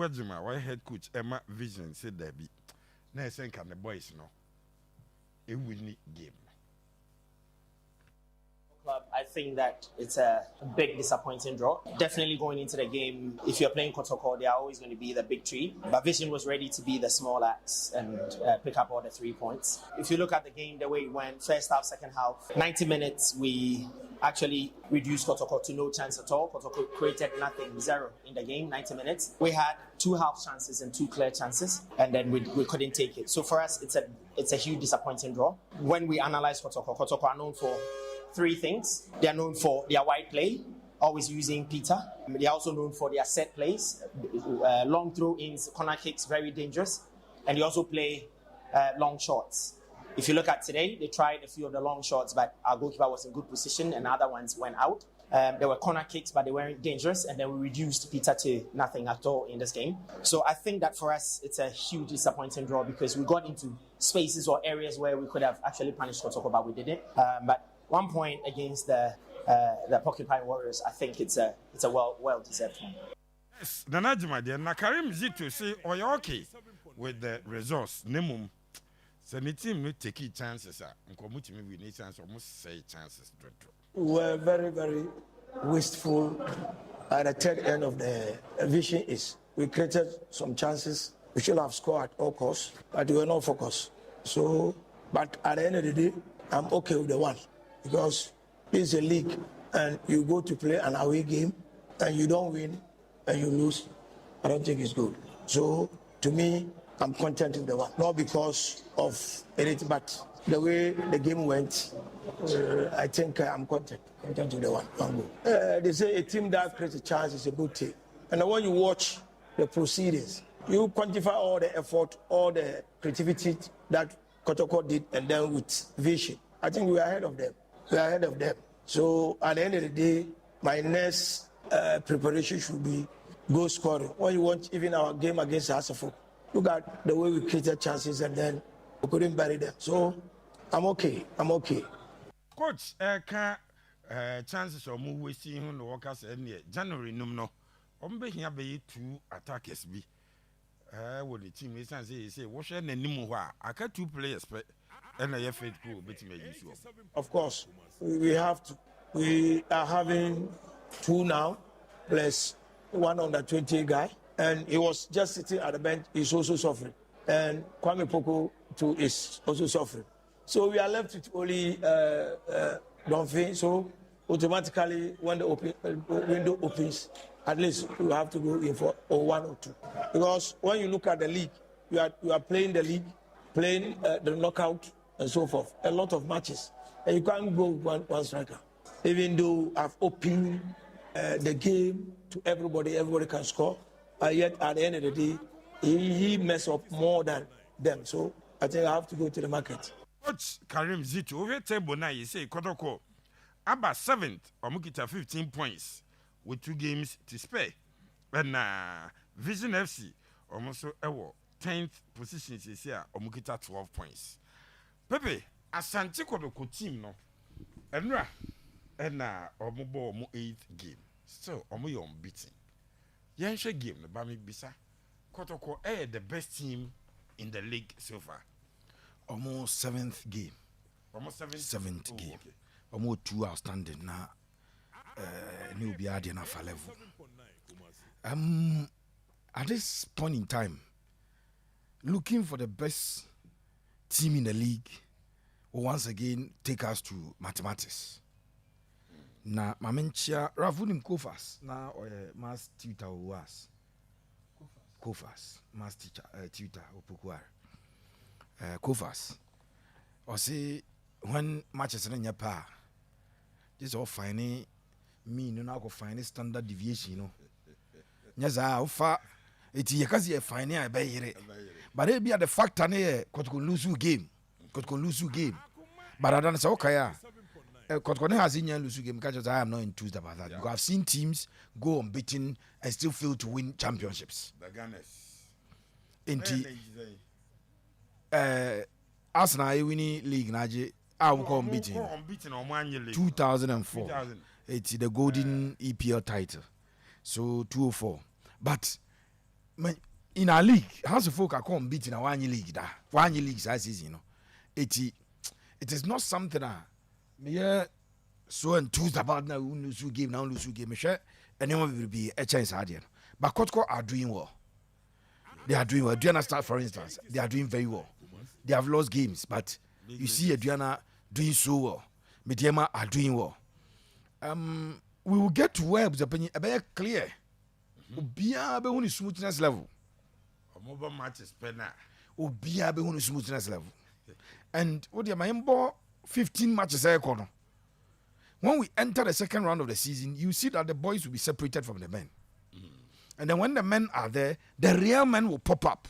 Kwajima, why head coach Emma Vision said there be. Now I think the boys no. A winning game. Club, I think that it's a big disappointing draw. Definitely going into the game, if you're playing Kotoko, they are always going to be the big three. But Vision was ready to be the small axe and pick up all the 3 points. If you look at the game, the way it went, first half, second half, 90 minutes, we actually reduced Kotoko to no chance at all. Kotoko created nothing, 0 in the game, 90 minutes. We had 2 half chances and 2 clear chances, and then we couldn't take it. So for us, it's a huge disappointing draw. When we analyze Kotoko are known for 3 things. They are known for their wide play, always using Peter. They are also known for their set plays, long throw-ins, corner kicks, very dangerous. And they also play long shots. If you look at today, they tried a few of the long shots, but our goalkeeper was in good position and other ones went out. There were corner kicks, but they weren't dangerous. And then we reduced Peter to nothing at all in this game. So I think that for us, it's a huge disappointing draw because we got into spaces or areas where we could have actually punished Kotoko, but we didn't. But 1 point against the Porcupine Warriors, I think it's a well deserved one. Yes, Nanajima, na Karim Zito say, "Oh, you're okay with the results. Nemum, so the team no take chances. Nkomuti me we need chances, almost say chances. We were very, very wasteful at the third end of the vision. We created some chances. We should have scored at all costs, but we were not focused. So, but at the end of the day, I'm okay with the one. Because it's a league and you go to play an away game and you don't win and you lose, I don't think it's good. So to me, I'm content with the one. Not because of anything, but the way the game went, I think I'm content with the one. They say a team that creates a chance is a good team. And when you watch the proceedings, you quantify all the effort, all the creativity that Kotoko did, and then with vision, I think we are ahead of them. We are ahead of them. So at the end of the day, my next preparation should be goal scoring. When you want even our game against Asafo, look at the way we created chances and then we couldn't bury them. So I'm okay. Coach, chances of move we see the workers in January no. Here be 2 attackers be. What the team is say what shall I got 2 players and I faith cool bit me issue. Of course, we have to. We are having 2 now, plus 1 under 20 guy, and he was just sitting at the bench. He's also suffering, and Kwame Poko too is also suffering. So we are left with only Donfin. So automatically, when the window opens, at least you have to go in for 1 or 2. Because when you look at the league, you are playing the league, playing the knockout and so forth. A lot of matches. And you can't go with one striker. Even though I've opened the game to everybody can score. Yet at the end of the day, he mess up more than them. So I think I have to go to the market. Coach Karim Zito, over table now, you say Kotoko, about 7th, Omukita 15 points with 2 games to spare. And Vision FC, almost 10th position is here, Omukita 12 points. Pepe, Asante Kotoko team, no? And Omubo 8th game. So, Omu unbeaten. Yansha game, the Bami Bisa. Kotoko the best team in the league so far. Almost 7th game. Almost 7th game. Okay. Almost 2 outstanding now. New Biadi na level. At this point in time, looking for the best team in the league will once again take us to mathematics. Na mamenchia ravunim Kofas na mass tutor was Kofas mass teacher tutor opokuar Kofas or say when matches in your pa this all finding me no na go find standard deviation no nyaza ofa eti yakazi e fine a be yire but e be the factor na Kotoko lose game but adan say okay ya Kotoko has in lose game because I am not enthused about that because I've seen teams go unbeaten and still fail to win championships. The Gunners. Arsenal winning league naje we go unbeaten 2004. It's the golden EPL title. So 204. But in our league, House of Folk are come beating a 1 year league. 1 year league size season, you know. It is not something me so enthused about now. Lose game now, lose game. Me share anyone will be a chance idea. But Kotoko are doing well. They are doing well. Adriana Stars, for instance, they are doing very well. They have lost games, but you see Adriana doing so well. Mediema are doing well. We will get to where the opinion clear. Obia be on smoothness level. Mobile matches penna. Obia be on smoothness level. And what the my 15 matches I corner. When we enter the second round of the season, you see that the boys will be separated from the men. And then when the men are there, the real men will pop up.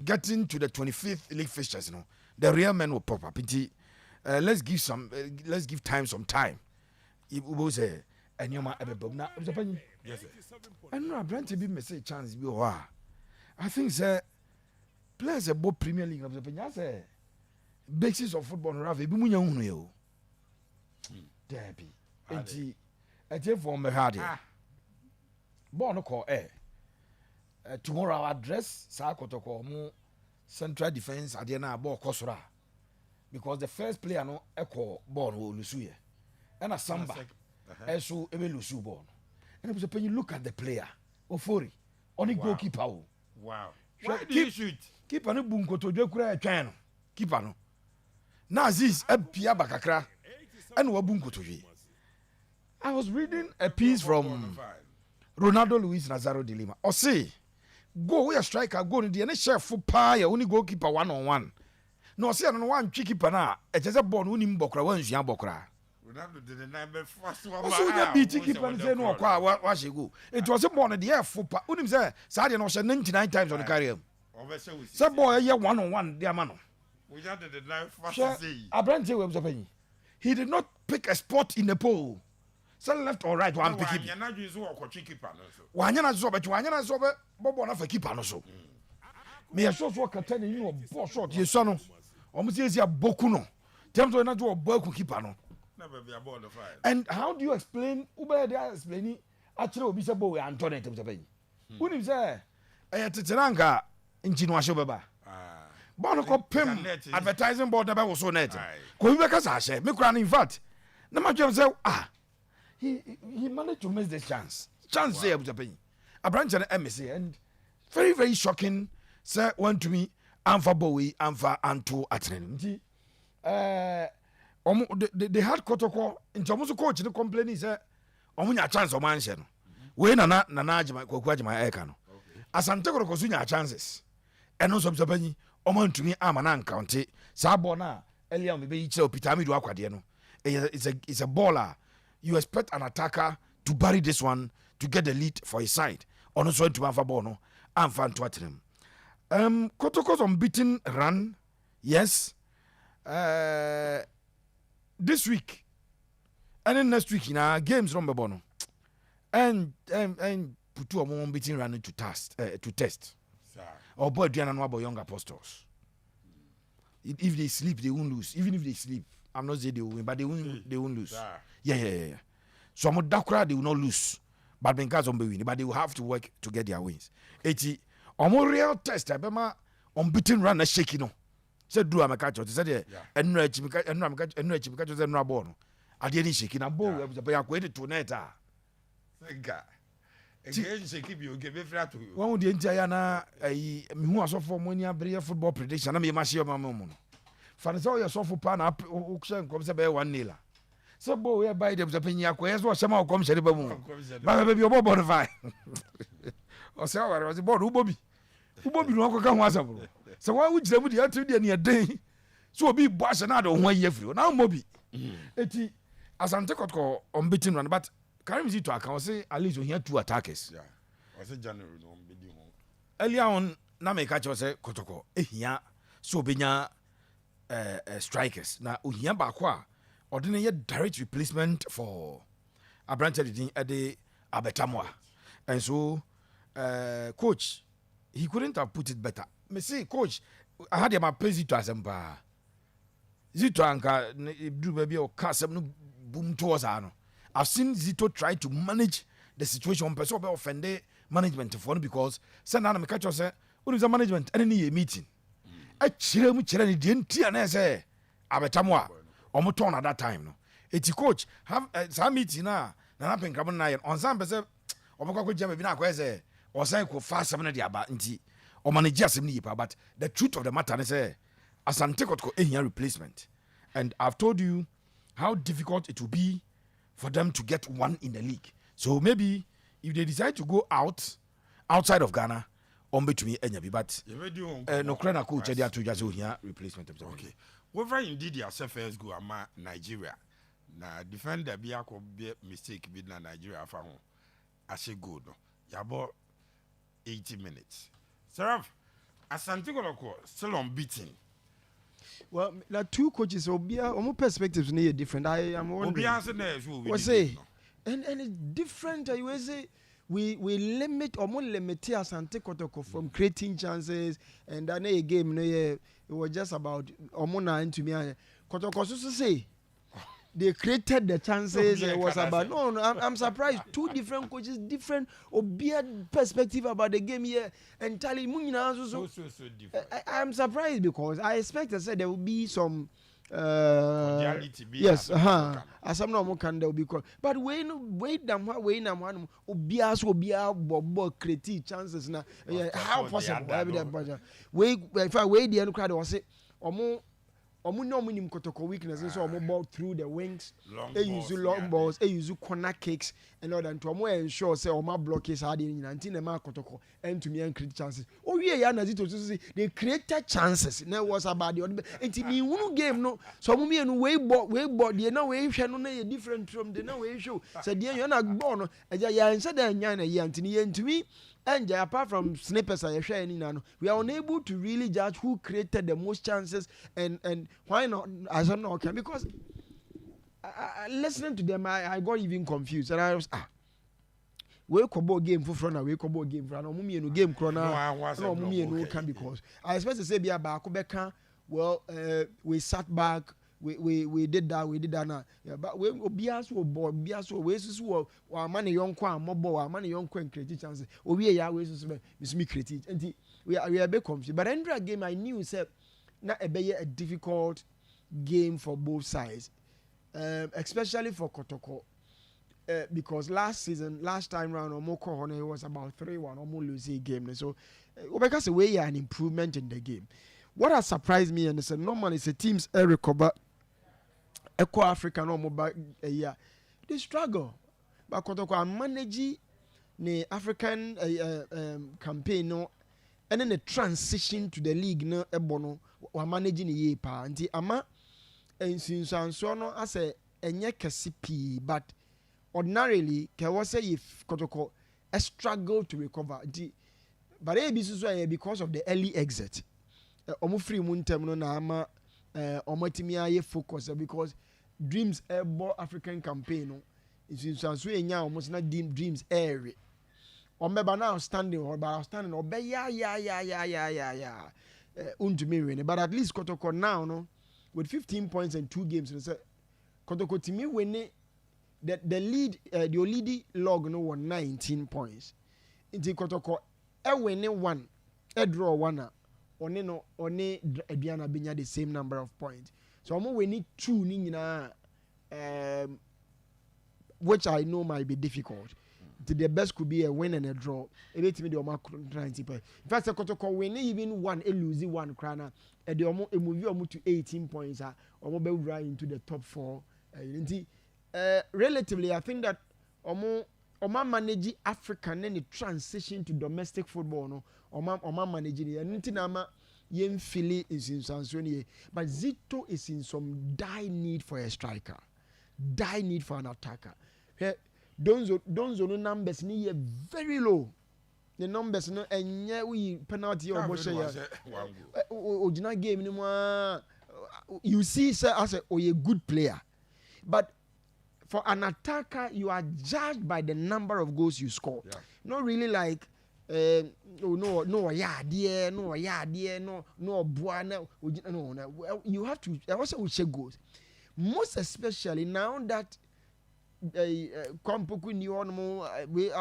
Getting to the 25th league fixtures, you know, the real men will pop up. Let's give time some time. It was a and you might now. Yes, sir. And no, Brent to be message chance be I think sir, players about Premier League of the opinion say basis of football rave be munya hunu yo. Derby. Enti for me hard. Ball no call tomorrow I'll address Kotoko mu central defense at the end of ball kosora because the first player no echo ball will lose you and a samba so ebe lose ball and when you look at the player Ofori only goalkeeper wow why do you shoot keeper no bunko to dwe kura atwan no keeper no na Aziz abia bakakra and wabunko to dwe. I was reading a piece from Ronaldo Luis Nazário de Lima. Or say, go where striker go in the any chef for pie only goalkeeper 1-on-1. No, say on one keeper na. It is a born winning bokra one young bokra. Ronaldo did the number first one. Also, the beating keeper and say no, why she go. It was a born at the air for unim say, Sadia no 99 times on the career. Some boy here 1-on-1, dear man. We had the night first say. Abrante was a penny. He did not pick a spot in the pole. So left or right one pick. Wanyana zo but wanyana zo be bobo na fa keeper no so. Me so so kata ni you ball shot ye so no. Omo se esi aboku no. Tem to na to boku keeper no. Never be a ball of fire. And how do you explain ube dey explain actually obi se bo we Antonio tem se be. Unim se teteranka nchi no ahye beba. Ball ko pem advertising board na be wo so net. Ko bi be ka sa ahye. Me kura in fact. Na ma dwem se He managed to miss this chance. Chance there was a penny. A branch and MSC and very, very shocking. Sir, one to me, Amfa Bowie, Amfa Anto Atren. They had Kotoko in Tomoso coach the complaining, sir. Omunya chance of mansion. When Nanajima Kokwajima Ekano. Asante Kosunya chances. And also Penny, Oman to me, Amanan County, Sabona, Eliam, maybe Pitami do Aquadiano. It's a baller. You expect an attacker to bury this one to get the lead for his side. On also to Alpha Bono and Fan Twattenham. Kotoko's unbeaten run, yes. This week and then next week in our games from Bono. And put two unbeaten run to test. Or boy Diana Nwabo young apostles. If they sleep, they won't lose. Even if they sleep. I'm not saying they will win, but they won't lose. Yeah. So I'm Dakra, they will not lose. But because on win, but they will have to work to get their wins. 80 on real test, I remember unbeaten run a shaking. No, said do I'm catch. Said and no catch no born. I didn't shake in a ball. I was waited to net. Thank God. Again, she keep you give it flat to you. One of the entire who was off for money a football prediction. I mean, my mom. Fanisa ya sofu pana ukishan kwa msebe 1-0. So bo we buy them zapenya kwa yeso shema ko mshere ba mu. Ba be bi obo fine. O se wa was board ubobi. Ubobi no ko ka ho asabro. So wa ujira mu de atu de ne den. So obi bo asha na do ho ayefri. Na mobi. Eti Asante Kotoko unbeaten run but Karim Zito aka say at least we here 2 attackers. Yeah. Was it January no unbeaten. Earlier on na me ka say Kotoko ehia so benya strikers na ohia bakwa ordinary direct replacement for Abrante Ede Abetamwa and so coach he couldn't have put it better. Me say coach I had my Zito asempa Zito anka do baby o kasem no boom towards ano. I've seen Zito try to manage the situation person be offended management for because send na me catch you say when is management any meeting a chire mu chire ni de ntia na say abetamu a omo turn at that time no eti coach have some meeting na happen come na on some person omo kwa jam bi na kwa say o say ko fast 7 de aba nti o manage asem ni yipa but the truth of the matter is say Asante Kotoko ehia replacement and I've told you how difficult it will be for them to get one in the league. So maybe if they decide to go outside of Ghana, on between Enyabi, but no crana coach they are to just here replacement. Okay. Whether indeed yourself first go ama Nigeria. Na defender be a mistake be na Nigeria for home. I say good no. Yabo 80 minutes. Seraph, Asante Kotoko still unbeaten. Well, like two coaches, Obia, perspectives near different. I am wondering. What say? And it's different. I will say we limit or more limit Asante Kotoko from creating chances, and then a game it was just about Omona to me. Kotoko so say they created the chances. It was about no. I'm surprised. Two different coaches, different Obia perspective about the game here. Entirely, so different. I'm surprised because I expected there will be some. Yes, as some normal can there will be called. But wait them one Obia bobo creative chances now. How possible? Wait, if I wait the end crowd was say no minimum Kotoko weakness, so ball through the wings. They use long balls, they use corner kicks, and all that. To ensure say my block is hard in 19 Kotoko and to me and create chances. Oh yeah, Zito they created chances. Now was about the and me one game no. So me and way board. You know way no different from the no way show. Said you're not born. Yeah, and said and to me. And apart from snippets I share we are unable to really judge who created the most chances and why not as I know because listening to them I got even confused and I was we could game for front we could game for no game corner no no can because I expect to say be back well we sat back we did that now. Yeah, but we bias will board bias will we so our money young kwa mobile our money young kwa creative chances we ya we so me creative and we are a bit confused but end game I knew said na a difficult game for both sides especially for Kotoko because last time round Omoko it was about 3-1 almost losing game so because we are an improvement in the game. What has surprised me and said normally it's a teams recover Eco Africa no more year. They struggle. But Kotoko manage the African campaign no and then the transition to the league no ebono or managing the year pa anti ama and since no as a enye kesipi but ordinarily can was say if Kotoko a struggle to recover but because of the early exit omo free muntem no na ama omo timi aye focus because dreams ebo African campaign no is so enya almost na dreams area omeba now standing obe ya untumi but at least Kotoko now no with 15 points and 2 games so Kotoko timi win the lead the lead log no won 19 points into Kotoko win 1 draw 1 one Adriana Binya the same number of points. So we need 2 which I know might be difficult. The best could be a win and a draw. It me the 90 points. In fact, Kotoko win even 1, lose 1 krana. And the move to 18 points. Omo be right into the top 4. Relatively, I think that Omo manage African and the transition to domestic football no. Oma managing and Nintinama Yen Philly is in Sansoni, but Zito is in some dire need for a striker, dire need for an attacker. Donzo no numbers ni very low. The numbers no and we penalty or original game anymore. You see, sir, as a good player, but for an attacker, you are judged by the number of goals you score. Yeah. Not really like. No, you have to also will check goals. Most especially now that Kompoku new we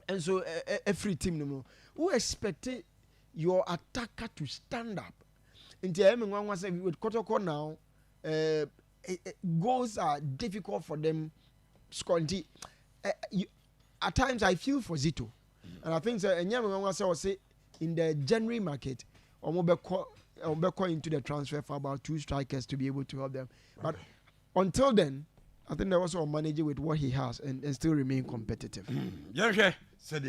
And so every team no more, who expected your attacker to stand up. Until everyone was saying with Kotoko now, goals are difficult for them scoring. At times I feel for Zito, and I think that say in the January market, or into the transfer for about 2 strikers to be able to help them. But until then, I think they also manage it with what he has and still remain competitive. Yeah, okay. So